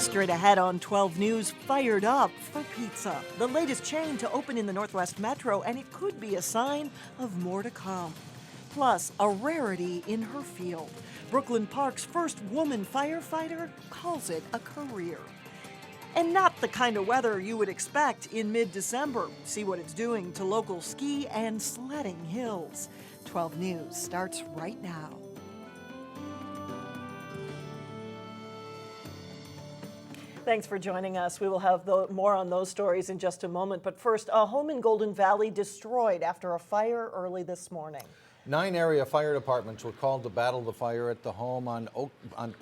Straight ahead on 12 News, fired up for pizza. The latest chain to open in the Northwest Metro, and it could be a sign of more to come. Plus, a rarity in her field. Brooklyn Park's first woman firefighter calls it a career. And not the kind of weather you would expect in mid-December. See what it's doing to local ski and sledding hills. 12 News starts right now. Thanks for joining us. We will have more on those stories in just a moment. But first, a home in Golden Valley destroyed after a fire early this morning. 9 area fire departments were called to battle the fire at the home on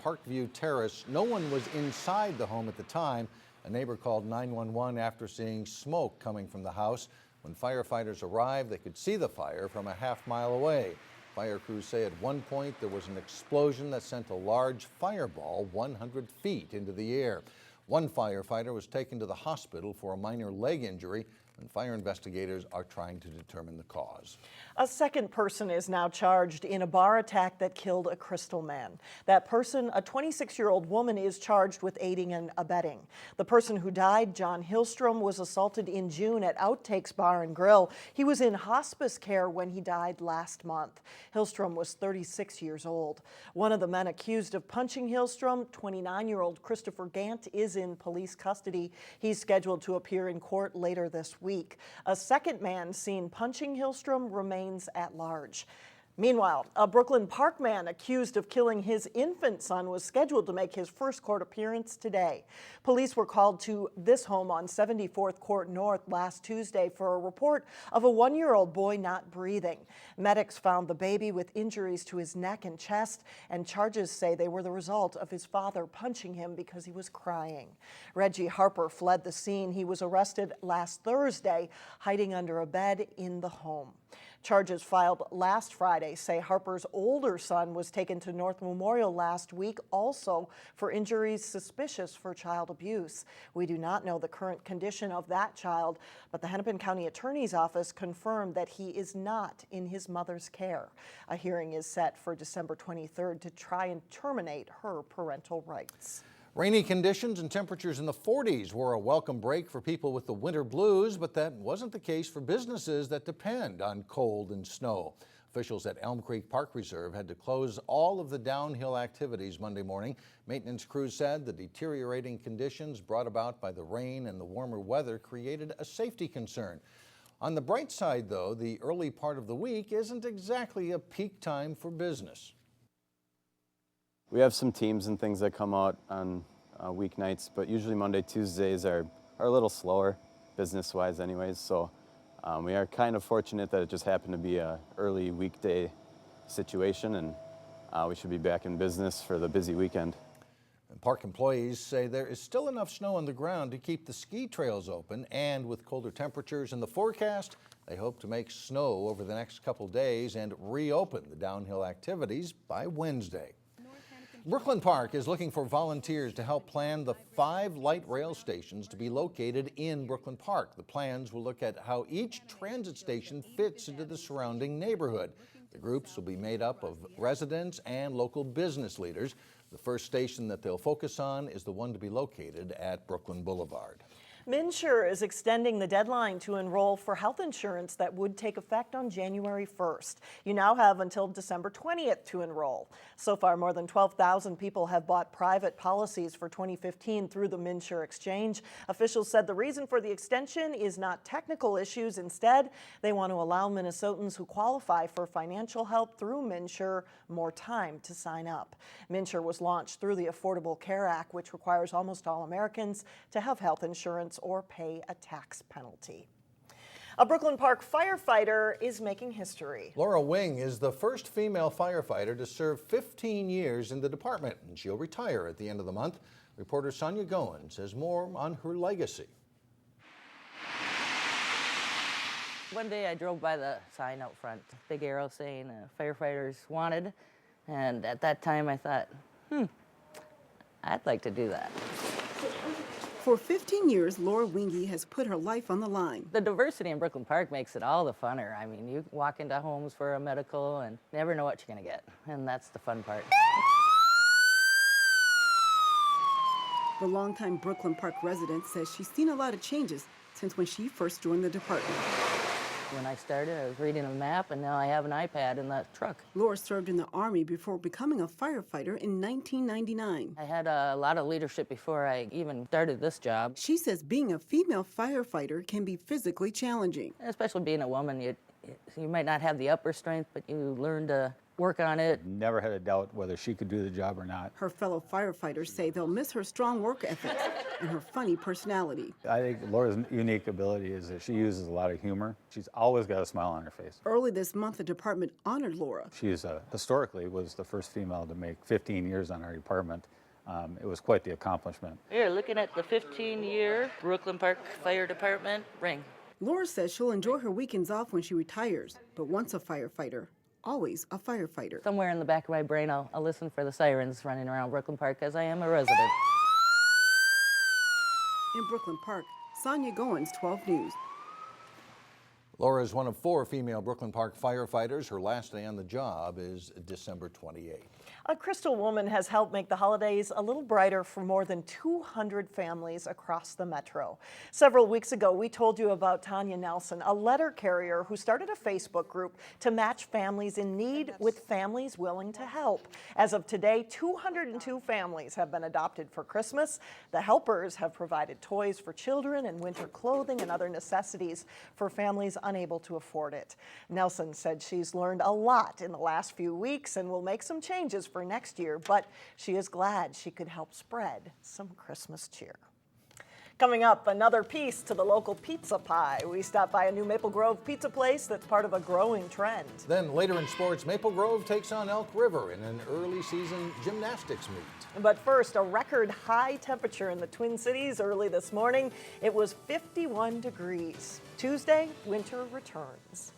Parkview Terrace. No one was inside the home at the time. A neighbor called 911 after seeing smoke coming from the house. When firefighters arrived, they could see the fire from a half-mile away. Fire crews say at one point there was an explosion that sent a large fireball 100 feet into the air. One firefighter was taken to the hospital for a minor leg injury, and fire investigators are trying to determine the cause. A second person is now charged in a bar attack that killed a Crystal man. That person, a 26-year-old woman, is charged with aiding and abetting. The person who died, John Hillstrom, was assaulted in June at Outtakes Bar and Grill. He was in hospice care when he died last month. Hillstrom was 36 years old. One of the men accused of punching Hillstrom, 29-year-old Christopher Gant, is in police custody. He's scheduled to appear in court later this week. A second man seen punching Hillstrom remains at large. Meanwhile, a Brooklyn Park man accused of killing his infant son was scheduled to make his first court appearance today. Police were called to this home on 74th Court North last Tuesday for a report of a 1-year-old boy not breathing. Medics found the baby with injuries to his neck and chest, and charges say they were the result of his father punching him because he was crying. Reggie Harper fled the scene. He was arrested last Thursday, hiding under a bed in the home. Charges filed last Friday say Harper's older son was taken to North Memorial last week, also for injuries suspicious for child abuse. We do not know the current condition of that child, but the Hennepin County Attorney's Office confirmed that he is not in his mother's care. A hearing is set for December 23rd to try and terminate her parental rights. Rainy conditions and temperatures in the 40s were a welcome break for people with the winter blues, but that wasn't the case for businesses that depend on cold and snow. Officials at Elm Creek Park Reserve had to close all of the downhill activities Monday morning. Maintenance crews said the deteriorating conditions brought about by the rain and the warmer weather created a safety concern. On the bright side, though, the early part of the week isn't exactly a peak time for business. We have some teams and things that come out on weeknights, but usually Monday, Tuesdays are a little slower, business-wise anyways, so we are kind of fortunate that it just happened to be an early weekday situation, and we should be back in business for the busy weekend. And park employees say there is still enough snow on the ground to keep the ski trails open, and with colder temperatures in the forecast, they hope to make snow over the next couple days and reopen the downhill activities by Wednesday. Brooklyn Park is looking for volunteers to help plan the 5 light rail stations to be located in Brooklyn Park. The plans will look at how each transit station fits into the surrounding neighborhood. The groups will be made up of residents and local business leaders. The first station that they'll focus on is the one to be located at Brooklyn Boulevard. MNsure is extending the deadline to enroll for health insurance that would take effect on January 1st. You now have until December 20th to enroll. So far, more than 12,000 people have bought private policies for 2015 through the MNsure exchange. Officials said the reason for the extension is not technical issues. Instead, they want to allow Minnesotans who qualify for financial help through MNsure more time to sign up. MNsure was launched through the Affordable Care Act, which requires almost all Americans to have health insurance or pay a tax penalty. A Brooklyn Park firefighter is making history. Laura Wing is the first female firefighter to serve 15 years in the department, and she'll retire at the end of the month. Reporter Sonia Goins has more on her legacy. One day I drove by the sign out front, big arrow saying firefighters wanted, and at that time I thought, I'd like to do that. For 15 years, Laura Wingy has put her life on the line. The diversity in Brooklyn Park makes it all the funner. I mean, you walk into homes for a medical and never know what you're going to get, and that's the fun part. The longtime Brooklyn Park resident says she's seen a lot of changes since when she first joined the department. When I started, I was reading a map, and now I have an iPad in the truck. Laura served in the Army before becoming a firefighter in 1999. I had a lot of leadership before I even started this job. She says being a female firefighter can be physically challenging. Especially being a woman, you might not have the upper strength, but you learn to work on it. Never had a doubt whether she could do the job or not. Her fellow firefighters say they'll miss her strong work ethic and her funny personality. I think Laura's unique ability is that she uses a lot of humor. She's always got a smile on her face. Early this month, the department honored Laura. She is historically was the first female to make 15 years on our department. It was quite the accomplishment. Here, looking at the 15-year Brooklyn Park Fire Department ring. Laura says she'll enjoy her weekends off when she retires, but once a firefighter, always a firefighter. Somewhere in the back of my brain, I'll listen for the sirens running around Brooklyn Park, as I am a resident. In Brooklyn Park, Sonia Goins, 12 News. Laura is one of 4 female Brooklyn Park firefighters. Her last day on the job is December 28th. A Crystal woman has helped make the holidays a little brighter for more than 200 families across the metro. Several weeks ago, we told you about Tanya Nelson, a letter carrier who started a Facebook group to match families in need with families willing to help. As of today, 202 families have been adopted for Christmas. The helpers have provided toys for children and winter clothing and other necessities for families unable to afford it. Nelson said she's learned a lot in the last few weeks and will make some changes for next year, but she is glad she could help spread some Christmas cheer. Coming up, another piece to the local pizza pie. We stop by a new Maple Grove pizza place that's part of a growing trend. Then later in sports, Maple Grove takes on Elk River in an early season gymnastics meet. But first, a record high temperature in the Twin Cities early this morning. It was 51 degrees. Tuesday, winter returns.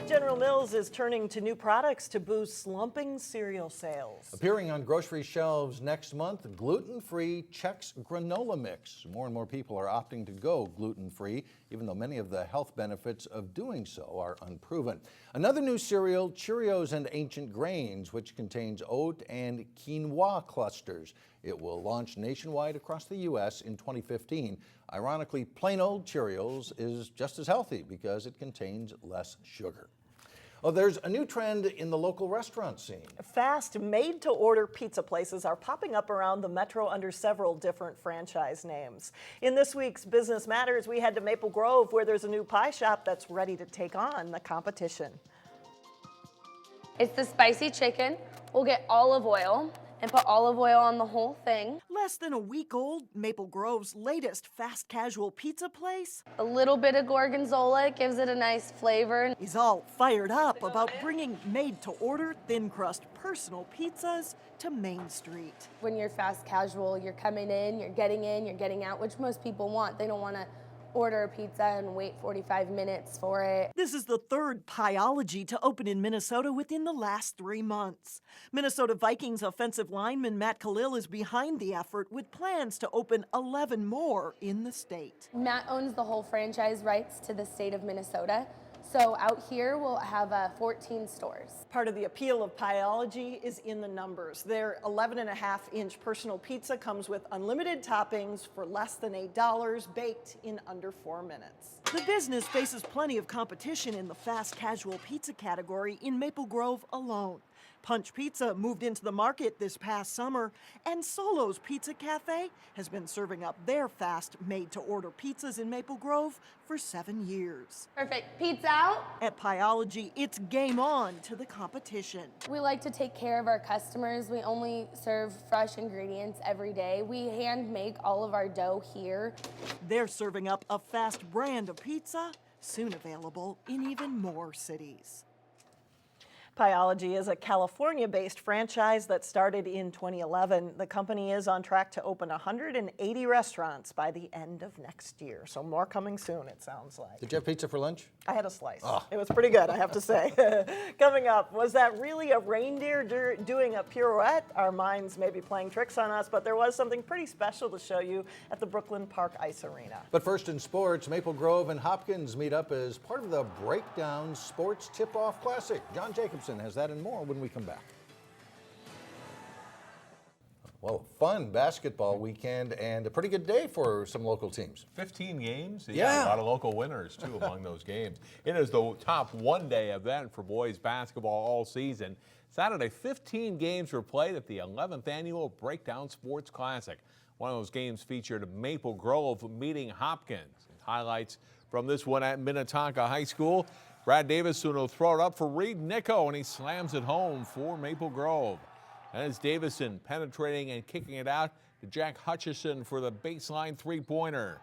General Mills is turning to new products to boost slumping cereal sales. Appearing on grocery shelves next month, gluten-free Chex granola mix. More and more people are opting to go gluten-free, even though many of the health benefits of doing so are unproven. Another new cereal, Cheerios and Ancient Grains, which contains oat and quinoa clusters. It will launch nationwide across the U.S. in 2015. Ironically, plain old Cheerios is just as healthy because it contains less sugar. Oh, there's a new trend in the local restaurant scene. Fast, made-to-order pizza places are popping up around the metro under several different franchise names. In this week's Business Matters, we head to Maple Grove, where there's a new pie shop that's ready to take on the competition. It's the spicy chicken. We'll get olive oil and put olive oil on the whole thing. Less than a week old, Maple Grove's latest fast casual pizza place A little bit of gorgonzola gives it a nice flavor. is all fired up about bringing made-to-order thin crust personal pizzas to Main Street. When you're fast casual, you're coming in, you're getting out, which most people want. They don't want to order a pizza and wait 45 minutes for it. This is the third Pieology to open in Minnesota within the last 3 months. Minnesota Vikings offensive lineman Matt Khalil is behind the effort with plans to open 11 more in the state. Matt owns the whole franchise rights to the state of Minnesota. So out here, we'll have 14 stores. Part of the appeal of Pieology is in the numbers. Their 11.5-inch personal pizza comes with unlimited toppings for less than $8, baked in under 4 minutes. The business faces plenty of competition in the fast casual pizza category in Maple Grove alone. Punch Pizza moved into the market this past summer, and Solo's Pizza Cafe has been serving up their fast made-to-order pizzas in Maple Grove for 7 years. Perfect. Pizza out. At Pieology, it's game on to the competition. We like to take care of our customers. We only serve fresh ingredients every day. We hand make all of our dough here. They're serving up a fast brand of pizza, soon available in even more cities. Pieology is a California-based franchise that started in 2011. The company is on track to open 180 restaurants by the end of next year. So more coming soon, it sounds like. Did you have pizza for lunch? I had a slice. Oh. It was pretty good, I have to say. Coming up, was that really a reindeer doing a pirouette? Our minds may be playing tricks on us, but there was something pretty special to show you at the Brooklyn Park Ice Arena. But first in sports, Maple Grove and Hopkins meet up as part of the Breakdown Sports Tip-Off Classic. John Jacobson has that and more when we come back. Well, fun basketball weekend and a pretty good day for some local teams. 15 games? Yeah. A lot of local winners, too, among those games. It is the top one-day event for boys basketball all season. Saturday, 15 games were played at the 11th Annual Breakdown Sports Classic. One of those games featured Maple Grove meeting Hopkins. Highlights from this one at Minnetonka High School. Brad Davison will throw it up for Reed Nicco, and he slams it home for Maple Grove. And it's Davison penetrating and kicking it out to Jack Hutchison for the baseline three-pointer.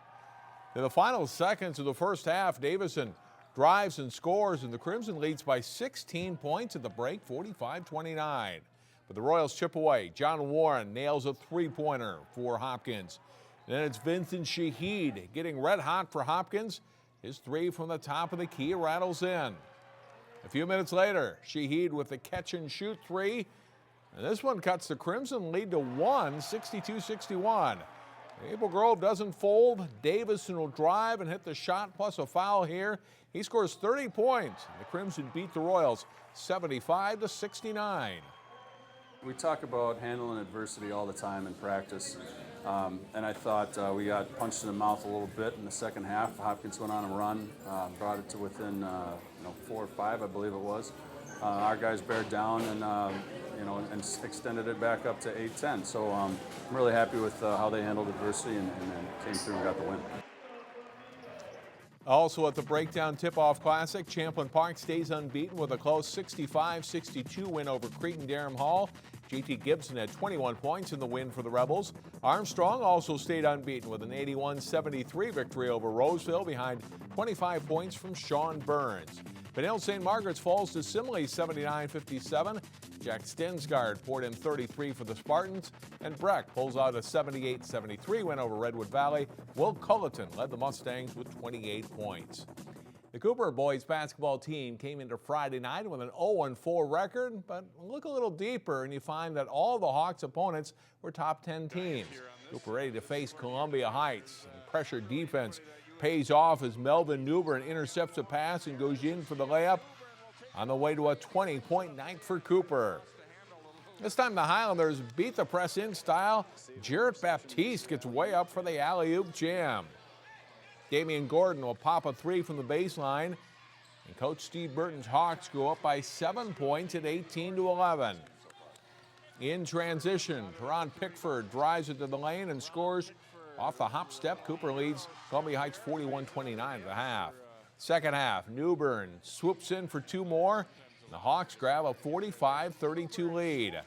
In the final seconds of the first half, Davison drives and scores, and the Crimson leads by 16 points at the break, 45-29. But the Royals chip away. John Warren nails a three-pointer for Hopkins. And then it's Vincent Shahid getting red hot for Hopkins. His three from the top of the key rattles in. A few minutes later, Shahid with the catch-and-shoot three. And this one cuts the Crimson lead to 62-61. Maple Grove doesn't fold. Davison will drive and hit the shot plus a foul here. He scores 30 points. The Crimson beat the Royals 75-69. We talk about handling adversity all the time in practice. And I thought we got punched in the mouth a little bit in the second half. Hopkins went on a run, brought it to within 4 or 5, I believe it was. Our guys bared down and and extended it back up to 8-10. So I'm really happy with how they handled adversity and came through and got the win. Also at the Breakdown Tip-Off Classic, Champlin Park stays unbeaten with a close 65-62 win over Cretin-Derham Hall. JT Gibson had 21 points in the win for the Rebels. Armstrong also stayed unbeaten with an 81-73 victory over Roseville behind 25 points from Sean Burns. Benilde St. Margaret's falls to Simley 79-57. Jack Stensgaard poured in 33 for the Spartans, and Breck pulls out a 78-73 win over Redwood Valley. Will Culleton led the Mustangs with 28 points. The Cooper boys basketball team came into Friday night with an 0-4 record, but look a little deeper and you find that all the Hawks' opponents were top 10 teams. Cooper ready to face Columbia Heights. And pressure defense pays off as Melvin Newbern intercepts a pass and goes in for the layup on the way to a 20-point night for Cooper. This time the Highlanders beat the press-in style. Jarrett Baptiste gets way up for the alley-oop jam. Damian Gordon will pop a three from the baseline. And Coach Steve Burton's Hawks go up by 7 points at 18-11. In transition, Teron Pickford drives it to the lane and scores off the hop step. Cooper leads Columbia Heights 41-29 at the half. Second half, Newbern swoops in for two more. And the Hawks grab a 45-32 lead.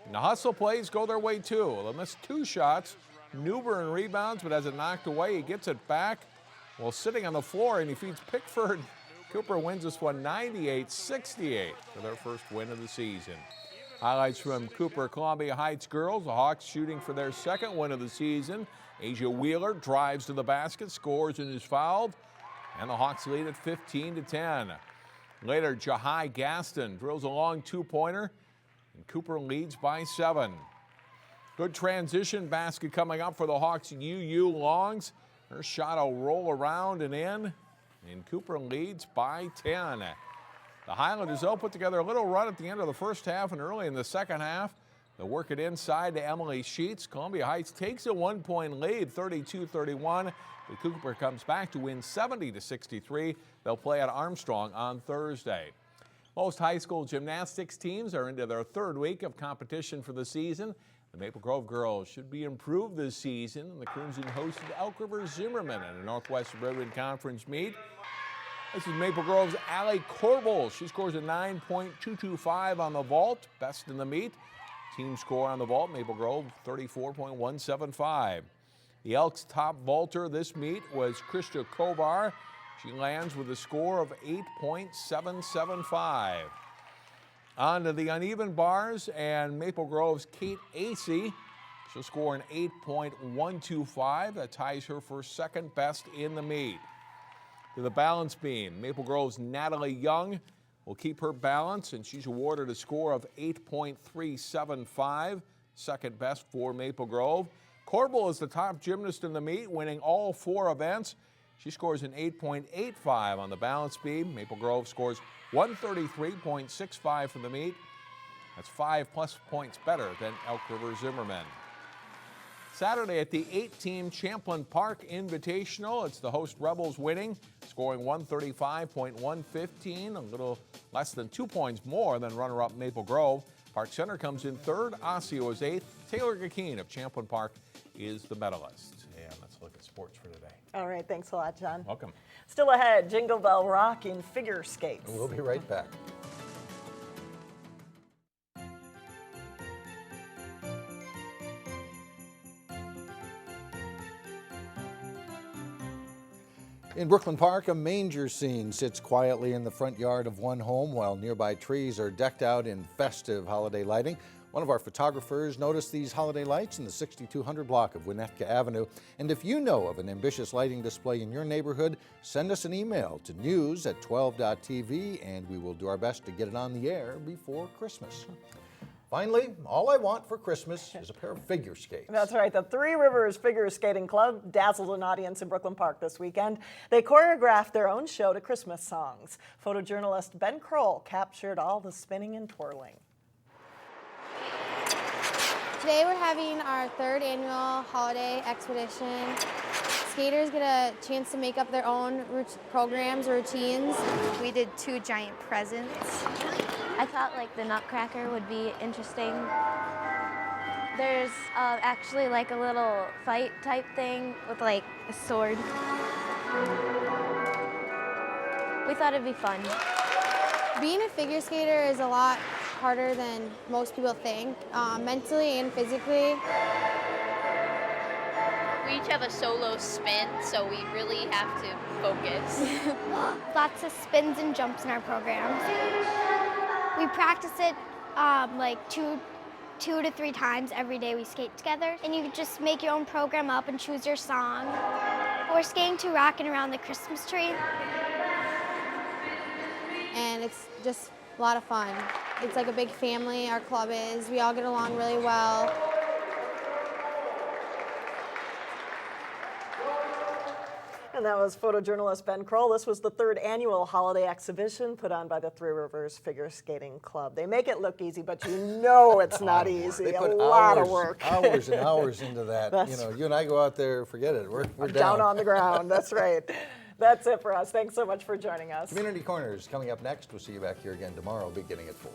And the hustle plays go their way too. They'll miss two shots. Newbern rebounds but has it knocked away. He gets it back while sitting on the floor and he feeds Pickford. Cooper wins this one 98-68 for their first win of the season. Highlights from Cooper Columbia Heights girls. The Hawks shooting for their second win of the season. Asia Wheeler drives to the basket, scores and is fouled. And the Hawks lead at 15-10. Later, Jahai Gaston drills a long two-pointer. And Cooper leads by 7. Good transition basket coming up for the Hawks. UU Longs. Her shot will roll around and in. And Cooper leads by 10. The Highlanders, though, put together a little run at the end of the first half and early in the second half. They'll work it inside to Emily Sheets. Columbia Heights takes a 1-point lead, 32-31. But Cooper comes back to win 70-63. They'll play at Armstrong on Thursday. Most high school gymnastics teams are into their third week of competition for the season. The Maple Grove girls should be improved this season. The Crimson hosted Elk River Zimmerman in a Northwest Suburban Conference meet. This is Maple Grove's Allie Corbel. She scores a 9.225 on the vault, best in the meet. Team score on the vault, Maple Grove 34.175. The Elks' top vaulter this meet was Krista Kovar. She lands with a score of 8.775. On to the uneven bars and Maple Grove's Kate Acey. She'll score an 8.125. That ties her for second best in the meet. To the balance beam, Maple Grove's Natalie Young will keep her balance, and she's awarded a score of 8.375, second best for Maple Grove. Corbel is the top gymnast in the meet, winning all 4 events. She scores an 8.85 on the balance beam. Maple Grove scores 133.65 for the meet. That's 5+ points better than Elk River Zimmerman. Saturday at the 8-team Champlin Park Invitational, it's the host Rebels winning, scoring 135.115, a little less than 2 points more than runner-up Maple Grove. Park Center comes in third, Osseo is 8th. Taylor Gakeen of Champlin Park is the medalist. And let's look at sports for today. All right, thanks a lot, John. Welcome. Still ahead, Jingle Bell Rock in figure skates. We'll be right back. In Brooklyn Park, a manger scene sits quietly in the front yard of one home while nearby trees are decked out in festive holiday lighting. One of our photographers noticed these holiday lights in the 6200 block of Winnetka Avenue. And if you know of an ambitious lighting display in your neighborhood, send us an email to news@12.tv and we will do our best to get it on the air before Christmas. Finally, all I want for Christmas is a pair of figure skates. That's right. The Three Rivers Figure Skating Club dazzled an audience in Brooklyn Park this weekend. They choreographed their own show to Christmas songs. Photojournalist Ben Kroll captured all the spinning and twirling. Today we're having our 3rd annual holiday expedition. Skaters get a chance to make up their own programs or routines. We did 2 giant presents. I thought like the Nutcracker would be interesting. There's actually like a little fight type thing with like a sword. We thought it'd be fun. Being a figure skater is a lot harder than most people think, mentally and physically. We each have a solo spin, so we really have to focus. Lots of spins and jumps in our programs. We practice it like two to 3 times every day we skate together. And you just make your own program up and choose your song. We're skating to Rockin' Around the Christmas Tree. And it's just a lot of fun. It's like a big family, our club is. We all get along really well. And that was photojournalist Ben Kroll. This was the 3rd annual holiday exhibition put on by the Three Rivers Figure Skating Club. They make it look easy, but you know it's not easy. They put a lot of work. Hours and hours into that. You know, you and I go out there, forget it. We're down on the ground. That's right. That's it for us. Thanks so much for joining us. Community Corners coming up next. We'll see you back here again tomorrow, beginning at 4.